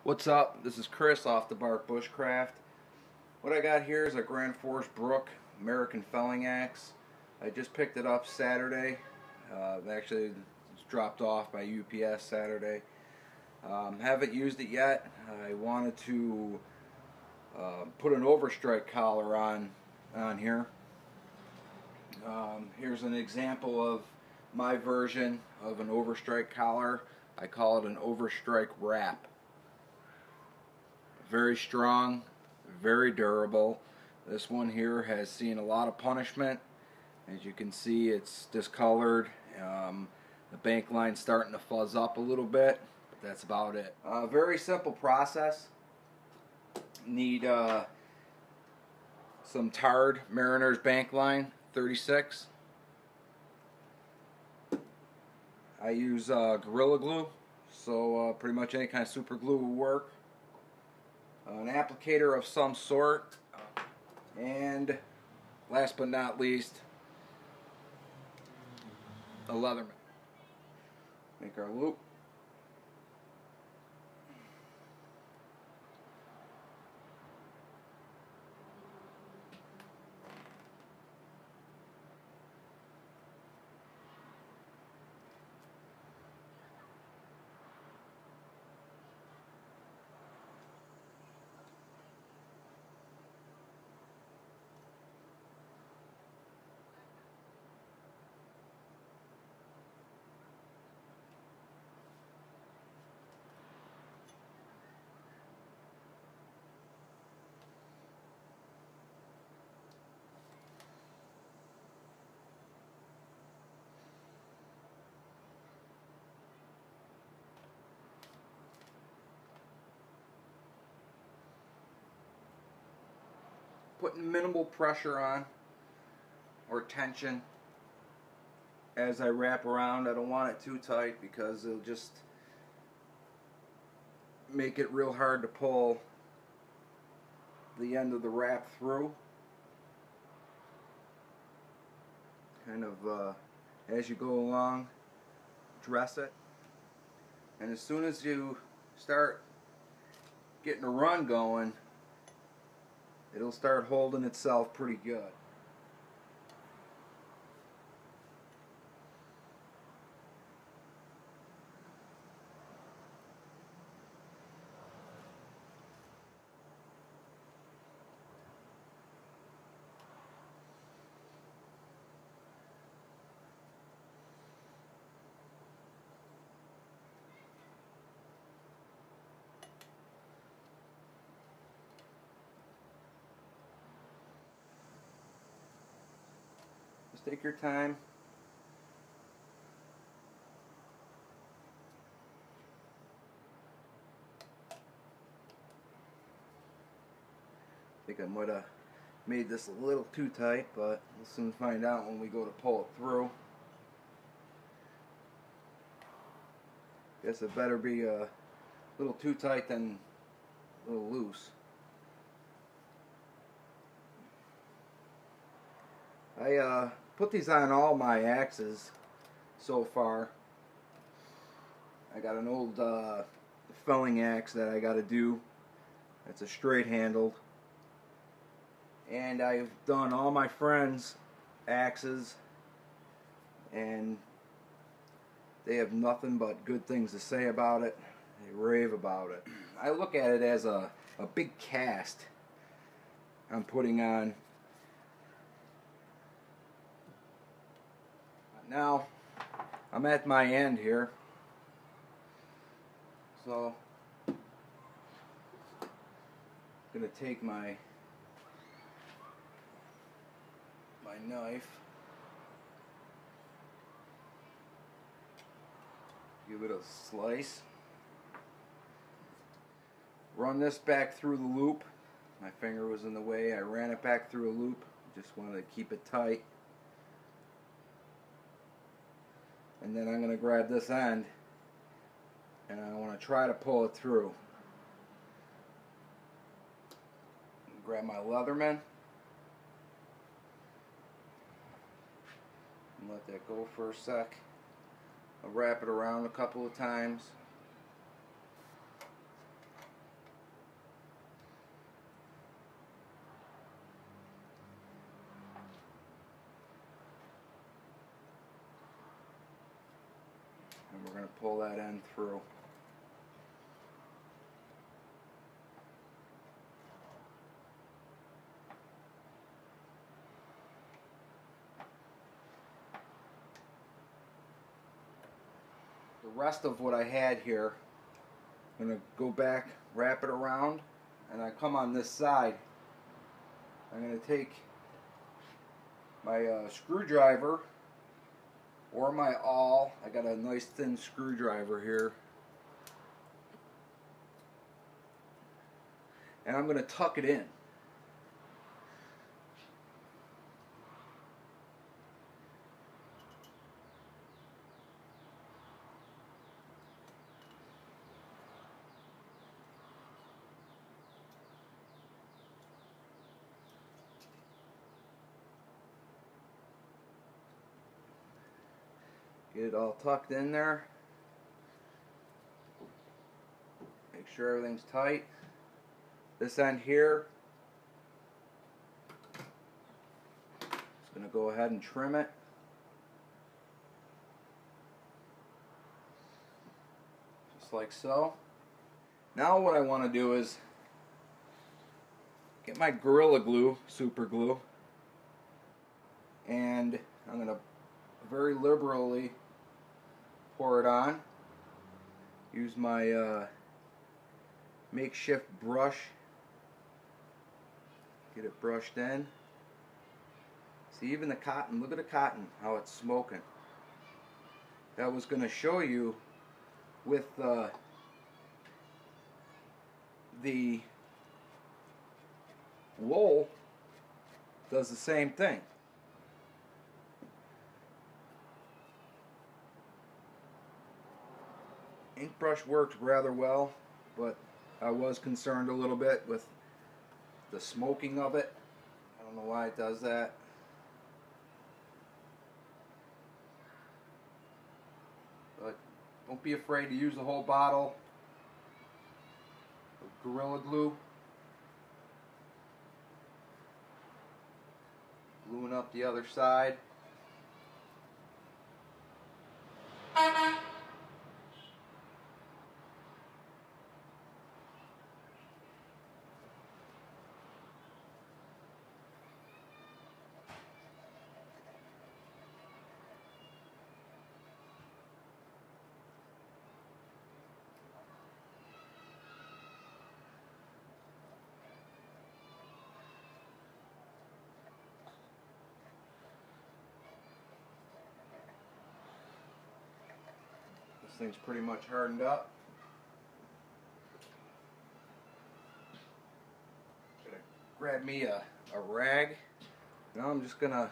What's up? This is Chris off the Bark Bushcraft. What I got here is a Grand Force Brook American felling axe. I just picked it up Saturday. Actually, it's dropped off by UPS Saturday. Haven't used it yet. I wanted to put an overstrike collar on here. Here's an example of my version of an overstrike collar. I call it an overstrike wrap. Very strong, very durable. This one here has seen a lot of punishment. As you can see, it's discolored. The bank line's starting to fuzz up a little bit, but that's about it. Very simple process. Need some tarred Mariner's bank line 36. I use Gorilla Glue, so pretty much any kind of super glue will work. An applicator of some sort, and last but not least, a Leatherman. Make our loop. Putting minimal pressure on or tension as I wrap around. I don't want it too tight because it'll just make it real hard to pull the end of the wrap through. Kind of as you go along, dress it, and as soon as you start getting a run going, it'll start holding itself pretty good. Just take your time. I think I might have made this a little too tight, but we'll soon find out when we go to pull it through. Guess it better be a little too tight than a little loose. I put these on all my axes so far. I got an old felling axe that I got to do. It's a straight handled. And I've done all my friends' axes, and they have nothing but good things to say about it. They rave about it. I look at it as a big cast I'm putting on. Now, I'm at my end here, so I'm going to take my knife, give it a slice, run this back through the loop. My finger was in the way. I ran it back through a loop. Just wanted to keep it tight. And then I'm going to grab this end and I want to try to pull it through. Grab my Leatherman and let that go for a sec. I'll wrap it around a couple of times. We're going to pull that end through. The rest of what I had here, I'm going to go back, wrap it around, and I come on this side. I'm going to take my screwdriver or my awl. I got a nice thin screwdriver here. And I'm going to tuck it in. Get it all tucked in there. Make sure everything's tight. This end here, just going to go ahead and trim it. Just like so. Now what I want to do is get my Gorilla Glue, super glue, and I'm going to very liberally pour it on. Use my makeshift brush. Get it brushed in. See, even the cotton, look at the cotton, how it's smoking. That was going to show you with the wool, does the same thing. Ink brush worked rather well, but I was concerned a little bit with the smoking of it. I don't know why it does that. But don't be afraid to use the whole bottle of Gorilla Glue. Gluing up the other side. This thing's pretty much hardened up. Gonna grab me a rag. Now I'm just gonna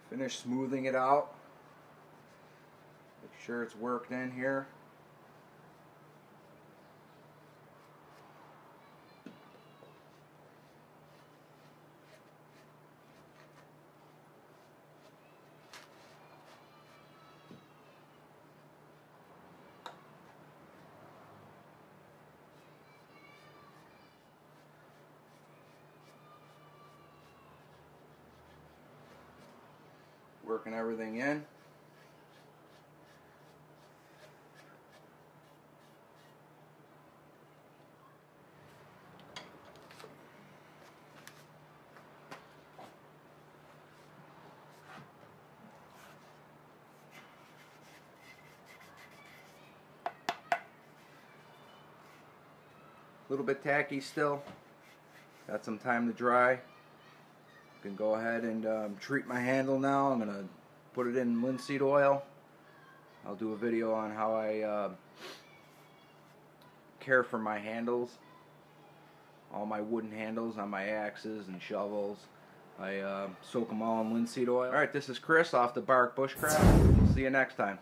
finish smoothing it out. Make sure it's worked in here. Working everything in. A little bit tacky still. Got some time to dry. Can go ahead and treat my handle now. I'm going to put it in linseed oil. I'll do a video on how I care for my handles. All my wooden handles on my axes and shovels. I soak them all in linseed oil. Alright, this is Chris off the Bark Bushcraft. See you next time.